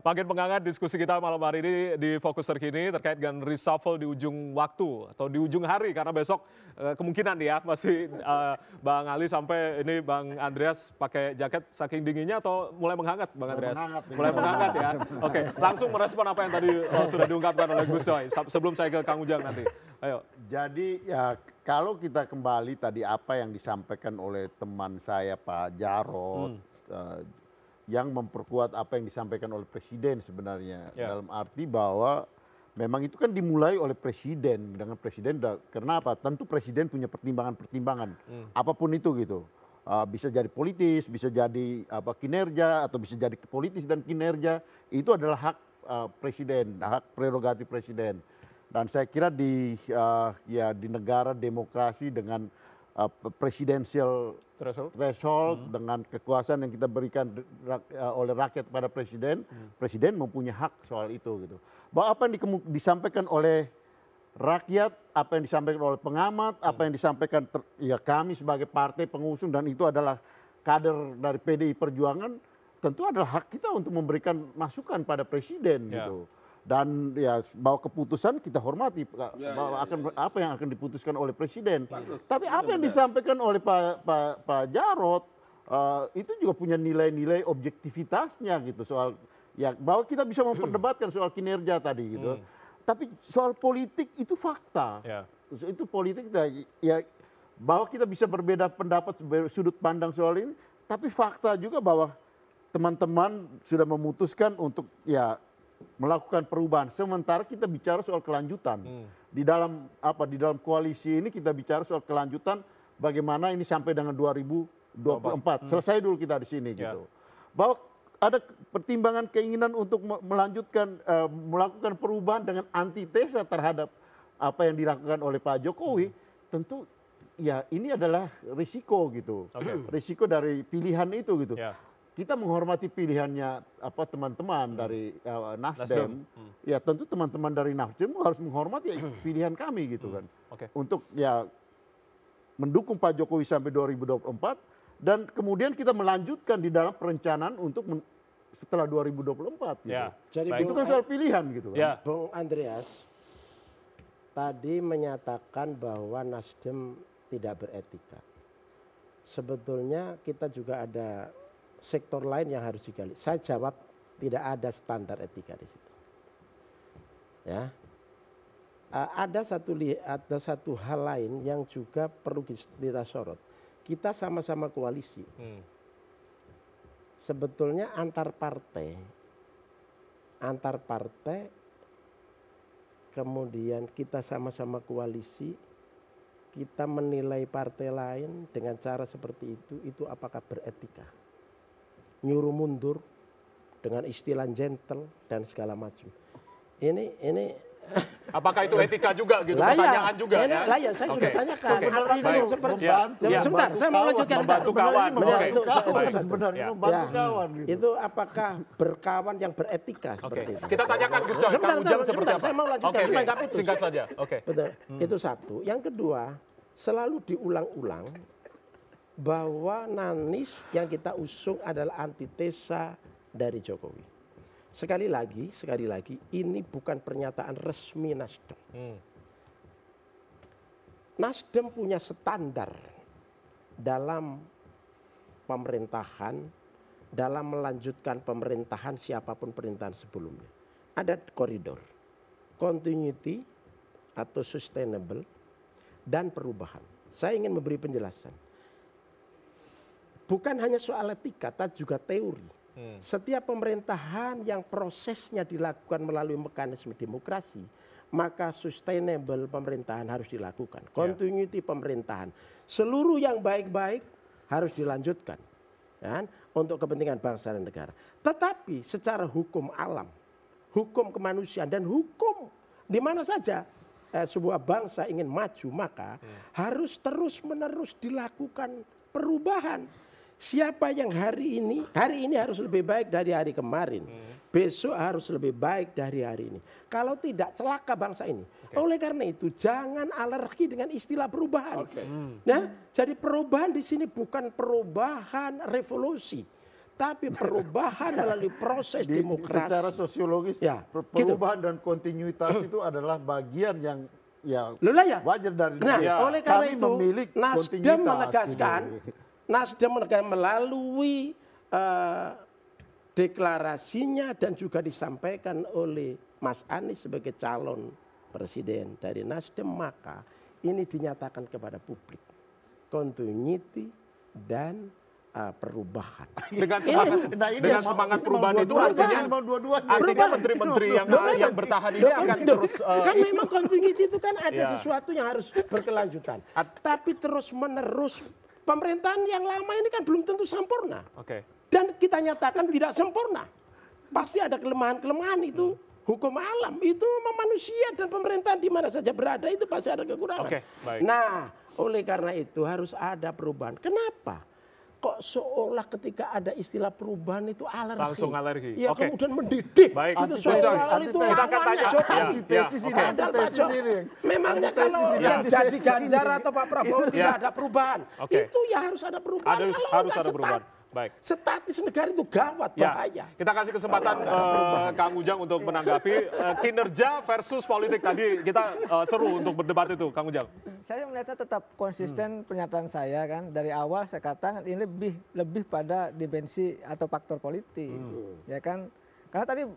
Makin menghangat diskusi kita malam hari ini di Fokus Terkini terkait dengan reshuffle di ujung waktu atau di ujung hari karena besok kemungkinan ya masih Bang Ali sampai ini Bang Andreas pakai jaket saking dinginnya atau mulai menghangat Bang Andreas? Mulai menghangat ya. Oke, langsung merespon apa yang tadi sudah diungkapkan oleh Gus Coy sebelum saya ke Kang Ujang nanti. Ayo. Jadi ya kalau kita kembali tadi apa yang disampaikan oleh teman saya Pak Jarod, yang memperkuat apa yang disampaikan oleh Presiden sebenarnya. Dalam arti bahwa memang itu kan dimulai oleh Presiden. Dengan Presiden, karena apa? Tentu Presiden punya pertimbangan-pertimbangan. Apapun itu gitu. Bisa jadi politis, bisa jadi kinerja, atau bisa jadi politis dan kinerja. Itu adalah hak Presiden, hak prerogatif Presiden. Dan saya kira di negara demokrasi dengan presidensial threshold dengan kekuasaan yang kita berikan oleh rakyat kepada presiden, presiden mempunyai hak soal itu gitu. Bahwa apa yang disampaikan oleh rakyat, apa yang disampaikan oleh pengamat, apa yang disampaikan kami sebagai partai pengusung dan itu adalah kader dari PDI Perjuangan, tentu adalah hak kita untuk memberikan masukan pada presiden gitu. Dan ya bahwa keputusan kita hormati bahwa apa yang akan diputuskan oleh presiden. Tapi apa yang disampaikan oleh Pak Jarod itu juga punya nilai-nilai objektivitasnya gitu soal ya bahwa kita bisa memperdebatkan soal kinerja tadi gitu. Tapi soal politik itu fakta. Itu politik ya bahwa kita bisa berbeda pendapat sudut pandang soal ini, tapi fakta juga bahwa teman-teman sudah memutuskan untuk melakukan perubahan. Sementara kita bicara soal kelanjutan. Di dalam koalisi ini kita bicara soal kelanjutan bagaimana ini sampai dengan 2024. Selesai dulu kita di sini gitu. Bahwa ada pertimbangan keinginan untuk melanjutkan melakukan perubahan dengan antitesa terhadap apa yang dilakukan oleh Pak Jokowi, tentu ya ini adalah risiko gitu. Risiko dari pilihan itu gitu. Kita menghormati pilihannya teman-teman dari Nasdem. Ya tentu teman-teman dari Nasdem harus menghormati pilihan kami gitu kan. Untuk mendukung Pak Jokowi sampai 2024 dan kemudian kita melanjutkan di dalam perencanaan untuk setelah 2024 gitu. Jadi itu kan soal pilihan gitu kan. Bung Andreas tadi menyatakan bahwa Nasdem tidak beretika. Sebetulnya kita juga ada sektor lain yang harus digali. Saya jawab tidak ada standar etika di situ. Ya, ada satu hal lain yang juga perlu kita sorot. Kita sama-sama koalisi. Sebetulnya antar partai, kemudian kita sama-sama koalisi, kita menilai partai lain dengan cara seperti itu apakah beretika? Nyuruh mundur dengan istilah gentle dan segala macam. Ini apakah itu etika juga gitu? Pertanyaan juga ya. Lah ya saya sudah tanyakan. Sebentar, saya mau lanjutkan. Membantu kawan. Sebenarnya membantu kawan gitu. Itu apakah berkawan yang beretika seperti itu? Kita tanyakan Gus Coy, Kang Ujang seperti apa? Saya mau lanjutkan supaya nggak putus. Singkat saja. Betul. Itu satu. Yang kedua, selalu diulang-ulang bahwa Nanis yang kita usung adalah antitesa dari Jokowi. Sekali lagi, ini bukan pernyataan resmi Nasdem. Nasdem punya standar dalam pemerintahan, dalam melanjutkan pemerintahan siapapun pemerintahan sebelumnya. Ada koridor, continuity atau sustainable, dan perubahan. Saya ingin memberi penjelasan. Bukan hanya soal etika, tapi juga teori. Setiap pemerintahan yang prosesnya dilakukan melalui mekanisme demokrasi, maka sustainable pemerintahan harus dilakukan. Continuity pemerintahan. Seluruh yang baik-baik harus dilanjutkan. Kan? Untuk kepentingan bangsa dan negara. Tetapi secara hukum alam, hukum kemanusiaan, dan hukum di mana saja sebuah bangsa ingin maju, maka harus terus-menerus dilakukan perubahan. Siapa yang hari ini harus lebih baik dari hari kemarin. Besok harus lebih baik dari hari ini. Kalau tidak, celaka bangsa ini. Oleh karena itu, jangan alergi dengan istilah perubahan. Nah, jadi perubahan di sini bukan perubahan revolusi, Tapi perubahan melalui proses demokrasi. Secara sosiologis, Ya, perubahan dan kontinuitas itu adalah bagian yang ya wajar dari oleh karena kami itu memilih Nasdem kontinuitas, menegaskan, gitu. Nasdem menegaskan melalui deklarasinya dan juga disampaikan oleh Mas Anies sebagai calon presiden dari Nasdem, maka ini dinyatakan kepada publik continuity dan perubahan. Dengan semangat perubahan itu artinya menteri-menteri yang bertahan ini akan terus kan memang continuity itu kan ada sesuatu yang harus berkelanjutan. Tapi terus-menerus pemerintahan yang lama ini kan belum tentu sempurna. Dan kita nyatakan tidak sempurna. Pasti ada kelemahan-kelemahan itu. Hukum alam itu manusia dan pemerintahan di mana saja berada itu pasti ada kekurangan. Nah, oleh karena itu harus ada perubahan. Kenapa? Kok seolah ketika ada istilah perubahan itu alergi. Langsung alergi. Ya kemudian mendidik. Baik. Itu seolah itu lawannya Jokowi. Padahal Pak Jokowi. Memangnya kalau yang jadi Ganjar atau Pak Prabowo tidak ada perubahan. Itu ya harus ada perubahan. Harus ada perubahan. Baik. Statis negara itu gawat, bahaya. Kita kasih kesempatan Kang Ujang untuk menanggapi kinerja versus politik tadi. Kita seru untuk berdebat itu, Kang Ujang. Saya melihatnya tetap konsisten pernyataan saya kan. Dari awal saya katakan ini lebih pada dimensi atau faktor politis, ya kan. Karena tadi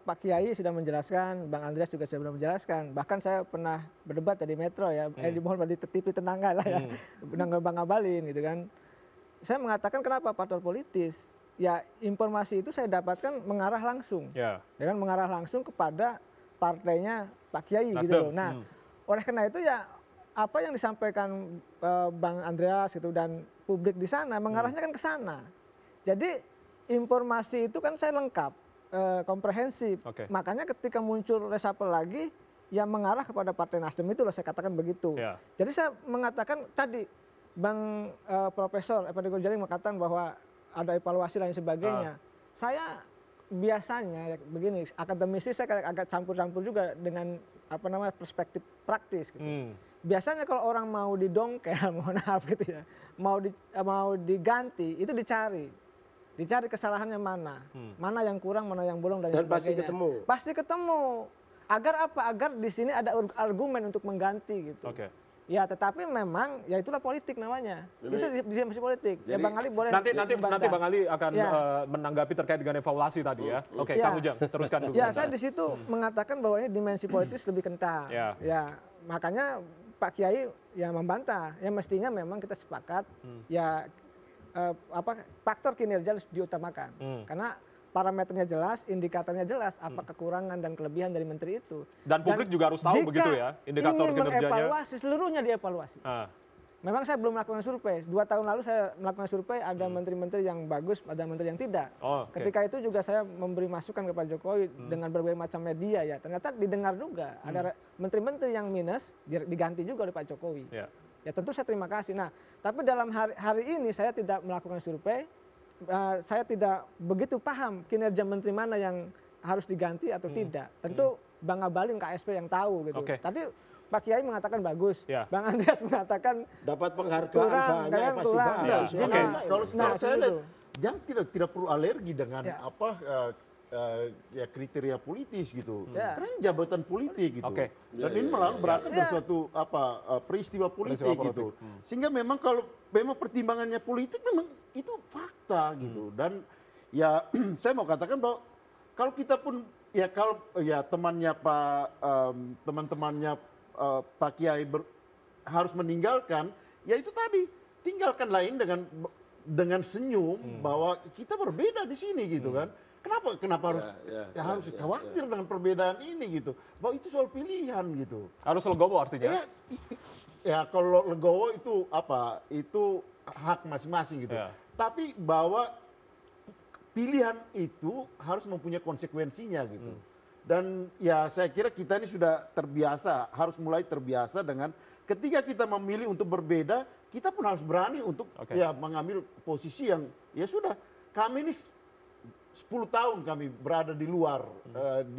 Pak Kiai sudah menjelaskan, Bang Andreas juga sudah menjelaskan. Bahkan saya pernah berdebat di Metro ya, di TV tetangga lah ya, dengan Bang Abalin gitu kan. Saya mengatakan kenapa faktor politis? Ya informasi itu saya dapatkan mengarah langsung, ya kan, mengarah langsung kepada partainya Pak Kiai gitu loh. Nah, oleh karena itu ya apa yang disampaikan Bang Andreas gitu dan publik di sana mengarahnya kan ke sana. Jadi informasi itu kan saya lengkap, komprehensif. Makanya ketika muncul reshuffle lagi, yang mengarah kepada Partai Nasdem itu loh saya katakan begitu. Jadi saya mengatakan tadi. Bang Profesor Epidego Jaring mengatakan bahwa ada evaluasi dan sebagainya. Saya biasanya begini, akademisi saya agak campur-campur juga dengan perspektif praktis gitu. Biasanya kalau orang mau didongkel, mohon maaf gitu ya, mau diganti itu dicari kesalahannya mana, mana yang kurang, mana yang bolong dan sebagainya. Pasti ketemu. Agar apa? Agar di sini ada argumen untuk mengganti gitu. Ya, tetapi memang ya itulah politik namanya. Itu dimensi politik. Jadi, ya Bang Ali boleh nanti Bang Ali akan menanggapi terkait dengan evaluasi tadi ya. Kang Ujang teruskan dulu. Ya, saya di situ mengatakan bahwa ini dimensi politis lebih kental. Ya, makanya Pak Kiai ya membantah. Ya mestinya memang kita sepakat ya faktor kinerja harus diutamakan. Karena parameternya jelas, indikatornya jelas, apa kekurangan dan kelebihan dari menteri itu. Dan publik juga harus tahu begitu ya, indikator kinerjanya. Jika ingin mengevaluasi, seluruhnya dievaluasi. Memang saya belum melakukan survei. 2 tahun lalu saya melakukan survei, ada menteri-menteri yang bagus, ada menteri yang tidak. Ketika itu juga saya memberi masukan ke Pak Jokowi dengan berbagai macam media ya. Ternyata didengar juga, ada menteri-menteri yang minus, diganti juga oleh Pak Jokowi. Ya tentu saya terima kasih. Nah, tapi dalam hari ini saya tidak melakukan survei. Saya tidak begitu paham kinerja menteri mana yang harus diganti atau tidak. Tentu Bang Abalin KSP yang tahu gitu. Tadi Pak Kiai mengatakan bagus, Bang Andreas mengatakan dapat penghargaan banyak pasti bagus. Kalau saya lihat, yang tidak perlu alergi dengan kriteria politis gitu. Karena jabatan politik gitu. Dan ini malah berangkat dari suatu peristiwa politik gitu. Sehingga memang kalau memang pertimbangannya politik memang itu fakta gitu. Dan ya saya mau katakan bahwa kalau kita pun temannya teman-temannya Pak Kiai harus meninggalkan, ya itu tadi tinggalkan lain dengan senyum bahwa kita berbeda di sini gitu kan. Kenapa harus khawatir dengan perbedaan ini gitu? Bahwa itu soal pilihan gitu. Harus legowo artinya? Ya kalau legowo itu itu hak masing-masing gitu. Tapi bahwa pilihan itu harus mempunyai konsekuensinya gitu. Dan ya saya kira kita ini sudah terbiasa, harus mulai terbiasa dengan ketika kita memilih untuk berbeda, kita pun harus berani untuk mengambil posisi yang ya sudah kami ini 10 tahun kami berada di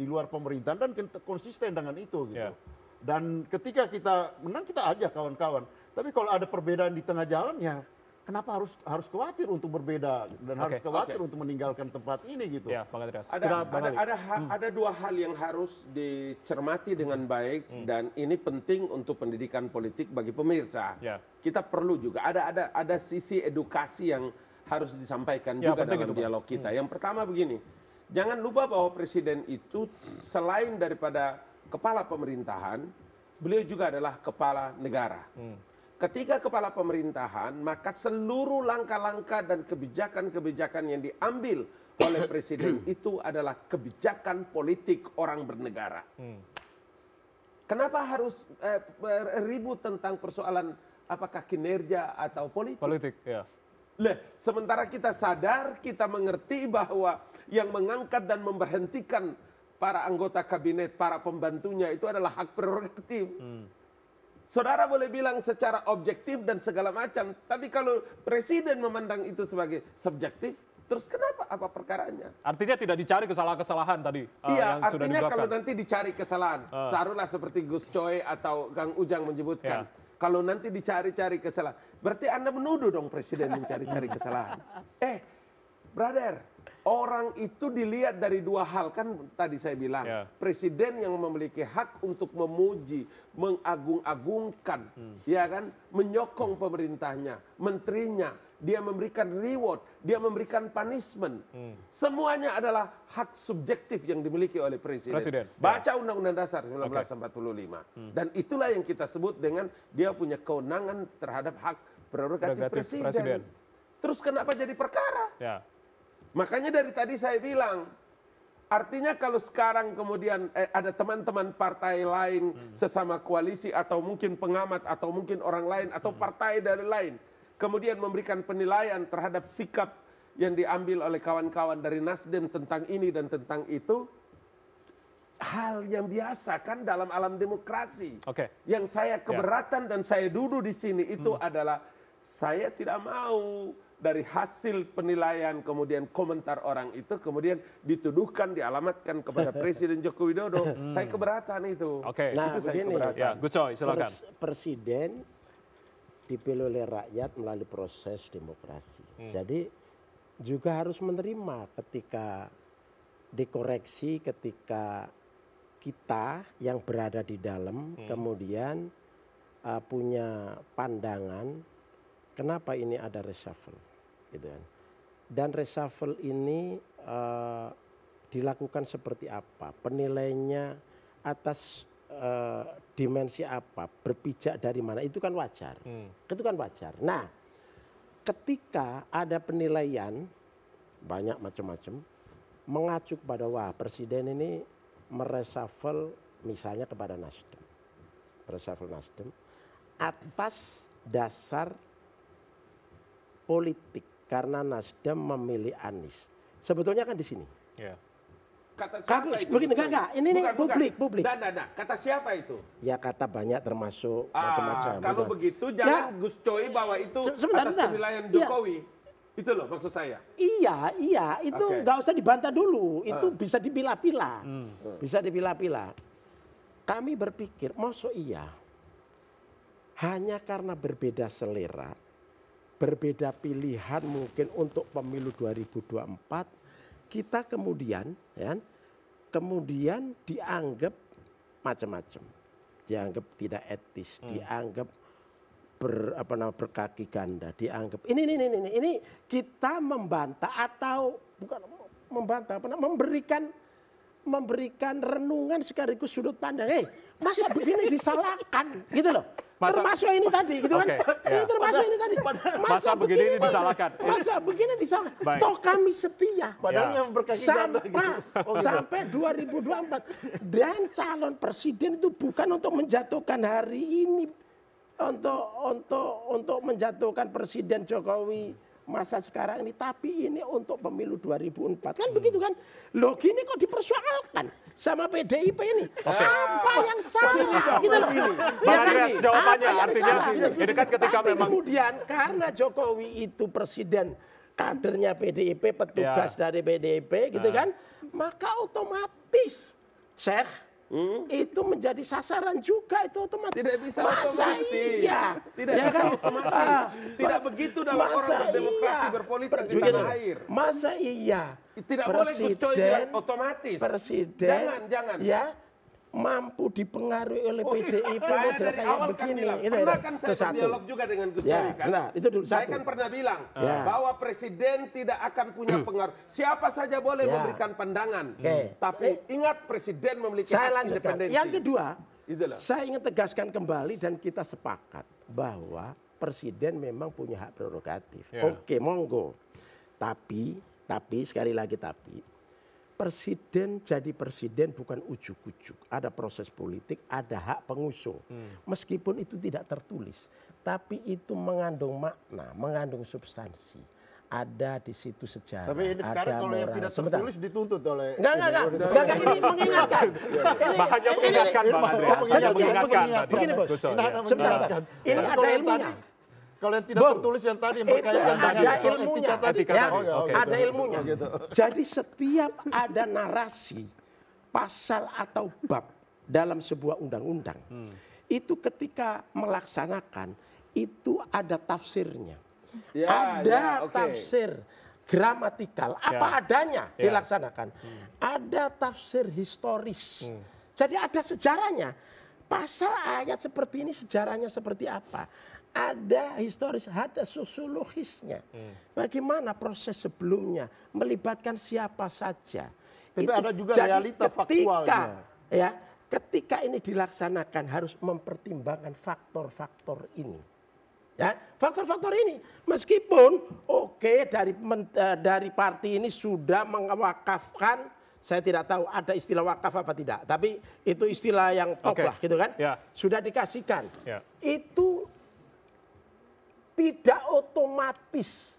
luar pemerintahan dan konsisten dengan itu gitu. Dan ketika kita menang kita ajak kawan-kawan. Tapi kalau ada perbedaan di tengah jalan ya kenapa harus khawatir untuk berbeda dan harus khawatir untuk meninggalkan tempat ini gitu. Ya, Bang Andreas. Ada dua hal yang harus dicermati dengan baik dan ini penting untuk pendidikan politik bagi pemirsa. Ya. Kita perlu juga ada sisi edukasi yang harus disampaikan Ya, juga penting dalam itu, Bang. dialog kita. Yang pertama begini, jangan lupa bahwa presiden itu selain daripada kepala pemerintahan, beliau juga adalah kepala negara. Ketika kepala pemerintahan, maka seluruh langkah-langkah dan kebijakan-kebijakan yang diambil oleh presiden itu adalah kebijakan politik orang bernegara. Kenapa harus ribut tentang persoalan apakah kinerja atau politik? Politik, ya. Sementara kita sadar, kita mengerti bahwa yang mengangkat dan memberhentikan para anggota kabinet, para pembantunya itu adalah hak prerogatif. Saudara boleh bilang secara objektif dan segala macam, tapi kalau presiden memandang itu sebagai subjektif, terus kenapa? Apa perkaranya? Artinya tidak dicari kesalahan-kesalahan tadi Iya, yang sudah artinya kalau diungkapkan. nanti dicari kesalahan, taruhlah seperti Gus Coy atau Kang Ujang menyebutkan, kalau nanti dicari-cari kesalahan, berarti Anda menuduh dong presiden mencari-cari kesalahan. Brother, orang itu dilihat dari dua hal, kan tadi saya bilang, presiden yang memiliki hak untuk memuji, mengagung-agungkan, ya kan, menyokong pemerintahnya, menterinya, dia memberikan reward, dia memberikan punishment. Semuanya adalah hak subjektif yang dimiliki oleh presiden. Baca Undang-Undang Dasar 1945. Dan itulah yang kita sebut dengan dia punya kewenangan terhadap hak prerogatif presiden. Terus kenapa jadi perkara? Ya. Makanya dari tadi saya bilang, artinya kalau sekarang kemudian ada teman-teman partai lain, sesama koalisi atau mungkin pengamat atau mungkin orang lain atau partai dari lain, kemudian memberikan penilaian terhadap sikap yang diambil oleh kawan-kawan dari Nasdem tentang ini dan tentang itu, hal yang biasa kan dalam alam demokrasi. Yang saya keberatan dan saya duduk di sini itu adalah saya tidak mau dari hasil penilaian kemudian komentar orang itu kemudian dituduhkan dialamatkan kepada Presiden Joko Widodo. Saya keberatan itu. Nah, itu saya begini. keberatan. Ya, Gus Coy, silakan. Presiden dipilih oleh rakyat melalui proses demokrasi. Jadi juga harus menerima ketika dikoreksi, ketika kita yang berada di dalam kemudian punya pandangan kenapa ini ada reshuffle. Gitu kan. Dan reshuffle ini dilakukan seperti apa, penilaiannya atas dimensi apa, berpijak dari mana, itu kan wajar. Itu kan wajar. Nah, ketika ada penilaian banyak macam-macam mengacu pada wah presiden ini mereshuffle misalnya kepada Nasdem, mereshuffle Nasdem atas dasar politik karena Nasdem memilih Anies. Sebetulnya kan di sini. Kata siapa itu? Begini, enggak. Ini publik. Nah. Kata siapa itu? Ya kata banyak termasuk macam-macam. Kalau begitu jangan Gus Coy bawa itu atas penilaian Jokowi. Itu loh maksud saya. Iya, itu nggak usah dibantah dulu. Itu bisa dipilah-pilah. Bisa dipilah-pilah. Kami berpikir, maksud iya. Hanya karena berbeda selera, berbeda pilihan mungkin untuk pemilu 2024, kita kemudian dianggap macam-macam. Dianggap tidak etis, dianggap berkaki ganda, dianggap ini kita membantah atau bukan membantah, memberikan renungan sekaligus sudut pandang. Masa begini disalahkan gitu loh. Termasuk ini tadi gitu kan. Ini termasuk ini tadi. Masa begini disalahkan. Masa begini disalahkan. Toh kami setia. Padahal yang berkaki ganda gitu. Sampai 2024. Dan calon presiden itu bukan untuk menjatuhkan hari ini. Untuk menjatuhkan Presiden Jokowi masa sekarang ini, tapi ini untuk pemilu 2004 kan begitu kan? Loh gini kok dipersoalkan sama PDIP ini? Apa yang salah? Gitu loh. Bang Andreas, jawabannya artinya ini kan ketika tapi memang kemudian karena Jokowi itu presiden kadernya PDIP, petugas dari PDIP gitu kan, maka otomatis Syekh itu menjadi sasaran juga, itu otomatis. Tidak bisa Masa otomatis. iya? Tidak Ya bisa kan? otomatis. Tidak begitu dalam orang Masa berdemokrasi iya? berpolitik di Begini, tanah air. Masa iya? Tidak boleh Gus Coy bilang otomatis. Presiden, Jangan. ya mampu dipengaruhi oleh PDIP Saya model dari kayak awal kan begini. bilang, Itu, pernah itu. kan Itu saya satu. berdialog juga dengan Gus Ya, Coy kan. nah, itu dulu Saya satu. kan pernah bilang Ya. bahwa presiden tidak akan punya pengaruh. Siapa saja boleh Ya. memberikan pandangan. Oke. Tapi ingat presiden memiliki Saya hak lanjutkan. independensi. Yang kedua, Itulah. saya ingin tegaskan kembali dan kita sepakat bahwa presiden memang punya hak prerogatif. Ya. Oke, monggo. Tapi sekali lagi presiden jadi presiden bukan ujuk-ujuk. Ada proses politik, ada hak pengusung. Meskipun itu tidak tertulis, tapi itu mengandung makna, mengandung substansi. Ada di situ sejarah. Tapi ini sekarang ada kalau yang moral. tidak Sebentar. tertulis dituntut oleh... Enggak, ini mengingatkan. Bahannya mengingatkan, Bang Andre. Oh, Bahannya mengingatkan. Begini, Bos. Gus Coy, Ini ya. hanya Sebentar. mengingatkan. Ini Tapi ada kalau yang ilmunya. tadi- Kalau yang tidak Bung, tertulis yang tadi yang itu berkaitan dengan ada soal ilmunya. etika tadi. Etika Ya, tadi, oke. ada ilmunya. Oh, gitu. Jadi setiap ada narasi, pasal atau bab dalam sebuah undang-undang, itu ketika melaksanakan, itu ada tafsirnya. Ya, Ada ya, oke. tafsir gramatikal, apa adanya Ya. dilaksanakan. Ada tafsir historis. Jadi ada sejarahnya. Pasal ayat seperti ini sejarahnya seperti apa? Ada historis, ada sosiologisnya. Bagaimana proses sebelumnya, melibatkan siapa saja. Tapi ada juga jadi realita faktualnya. Ketika ini dilaksanakan harus mempertimbangkan faktor-faktor ini. Ya, faktor-faktor ini meskipun dari partai ini sudah mewakafkan, saya tidak tahu ada istilah wakaf apa tidak, tapi itu istilah yang top Oke. lah gitu kan. Ya. Sudah dikasihkan. Ya. Itu tidak otomatis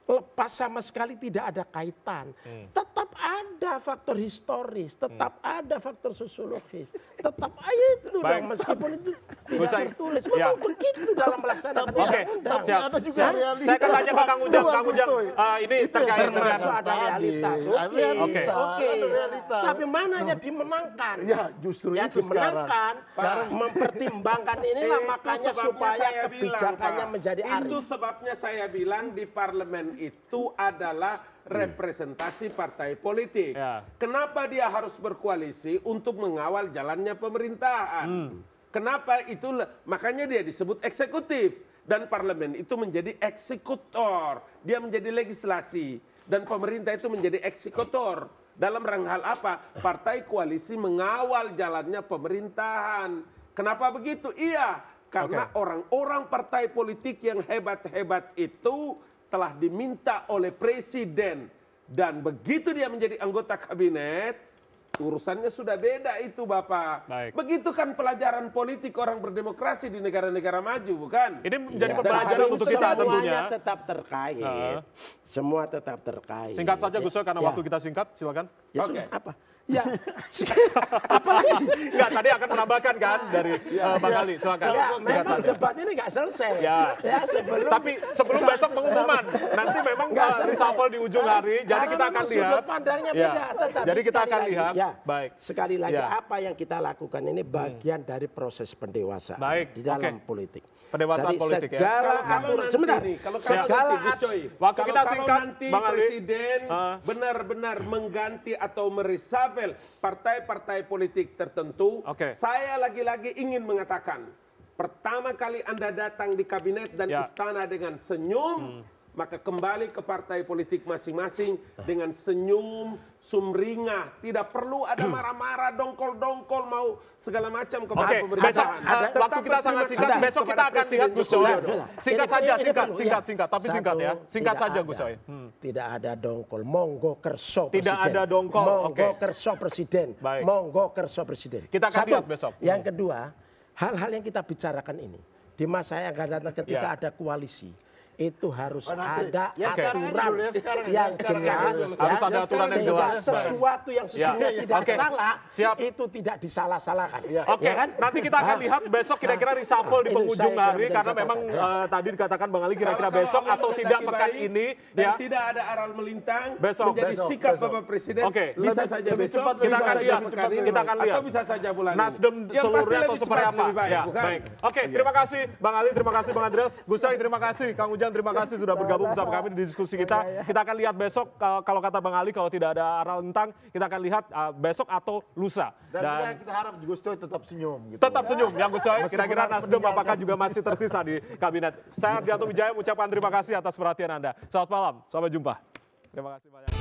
lepas sama sekali, tidak ada kaitan. Tetap ada faktor historis, tetap ada faktor sosiologis, tetap itu Baik. dong meskipun itu Gus tidak Coy. tertulis. Ya. Memang begitu dalam melaksanakan Oke, undang-undang. siap. Ada juga Siap. realita. Saya akan tanya ke Kang Ujang. Kang Ujang, ini Itu yang terkait saya dengan... Termasuk ada tadi. realitas. Ada realita, Oke. ada realita. Tapi mananya dimenangkan. Ya, justru Ya, itu dimenangkan, sekarang. mempertimbangkan inilah Itu makanya sebabnya supaya saya kebijakannya bilang, Pak. menjadi arif. Itu sebabnya saya bilang di parlemen itu adalah representasi partai politik. Ya. Kenapa dia harus berkoalisi untuk mengawal jalannya pemerintahan? Kenapa itu? Makanya dia disebut eksekutif. Dan parlemen itu menjadi eksekutor. Dia menjadi legislasi. Dan pemerintah itu menjadi eksekutor. Dalam rangka hal apa? Partai koalisi mengawal jalannya pemerintahan. Kenapa begitu? Iya, karena orang-orang partai politik yang hebat-hebat itu telah diminta oleh presiden. Dan begitu dia menjadi anggota kabinet, urusannya sudah beda itu Bapak. Baik. Begitu kan pelajaran politik orang berdemokrasi di negara-negara maju, bukan? Ini menjadi Ya, pembelajaran tapi untuk kita tentunya. semuanya tetap terkait. Semua tetap terkait. Singkat saja Gus Coy, karena Ya. waktu kita singkat, silakan. Ya Oke. sudah, apa? Ya, apalagi? Enggak, tadi akan menambahkan kan dari Bang Ali, silakan. Ya, Singkat memang saja. debat ini nggak selesai. Ya. sebelum. Tapi sebelum besok pengumuman, nanti memang Nggak selesai. reshuffle di ujung hari, jadi Karena kita akan memang lihat. Sudut pandangnya Ya. beda. Tetapi Jadi kita sekali akan lagi, lihat. Ya, Baik. sekali lagi Ya. apa yang kita lakukan ini bagian dari proses pendewasaan Baik, di dalam oke. politik. Pendewasaan Jadi politik ya. segala aturan. nanti Sebentar. nih, kalau Segala nanti, Gus Coy, Waktu kita kalau singkat, nanti Bang Ali. presiden benar-benar mengganti atau mereshuffle partai-partai politik tertentu, Oke. saya lagi-lagi ingin mengatakan, pertama kali Anda datang di kabinet dan Ya. istana dengan senyum, maka kembali ke partai politik masing-masing dengan senyum, sumringah. Tidak perlu ada marah-marah, dongkol-dongkol, mau segala macam kepada Oke, pemerintahan. besok Tetap waktu kita sangat berterima singkat. kasih Besok kita kepada akan lihat Presiden Gus Joko Coy. Widodo. Singkat saja, Ini perlu, singkat. Tapi singkat ya. Singkat tidak saja ada. Gus Coy. Tidak ada dongkol. Monggo kerso Tidak presiden. ada dongkol, Monggo oke. kerso presiden. Baik. Monggo kerso presiden. Kita akan Satu. lihat besok. Yang kedua, hal-hal yang kita bicarakan ini di masa yang akan datang ketika Ya. ada koalisi, itu harus nanti. ada Ya, sekarang aja aturan dulu, ya, sekarang aja. yang Sekarang jelas, aja dulu. Harus ada aturan yang sehingga jelas. sesuatu yang sesungguhnya Iya, tidak oke. salah Siap. itu tidak disalah-salahkan. Oke, Ya kan? nanti kita akan lihat besok kira-kira reshuffle di Itu penghujung saya kira hari menjadi karena catatan. memang tadi dikatakan Bang Ali kira-kira Kalau besok Allah atau tidak menghendaki pekan baik ini dan ya. tidak ada aral melintang Besok. menjadi Besok. sikap Besok. Bapak Presiden Oke. bisa Lebih- saja lebih besok cepat, kita lebih akan cepat, lihat. lebih pekan ini, Kita akan lihat. atau bisa saja bulan Nasdem ini. Yang pasti seluruhnya atau lebih seperti cepat, apa? lebih baik, Ya, bukan? baik. Oke, terima kasih Bang Ali, terima kasih Bang Andreas, Gus Coy, terima kasih Kang Ujang, terima kasih sudah bergabung bersama kami di diskusi kita. Kita akan lihat besok kalau kata Bang Ali kalau tidak ada aral lintang, kita akan lihat besok atau lusa. Dan kita harap Gus Coy tetap senyum. Gitu. Tetap senyum yang Gus Coy. Meskipun Kira-kira harus Nasdem meninggalkan. apakah juga masih tersisa di kabinet. Saya Ardianto Wijaya mengucapkan terima kasih atas perhatian Anda. Selamat malam, sampai jumpa. Terima kasih banyak.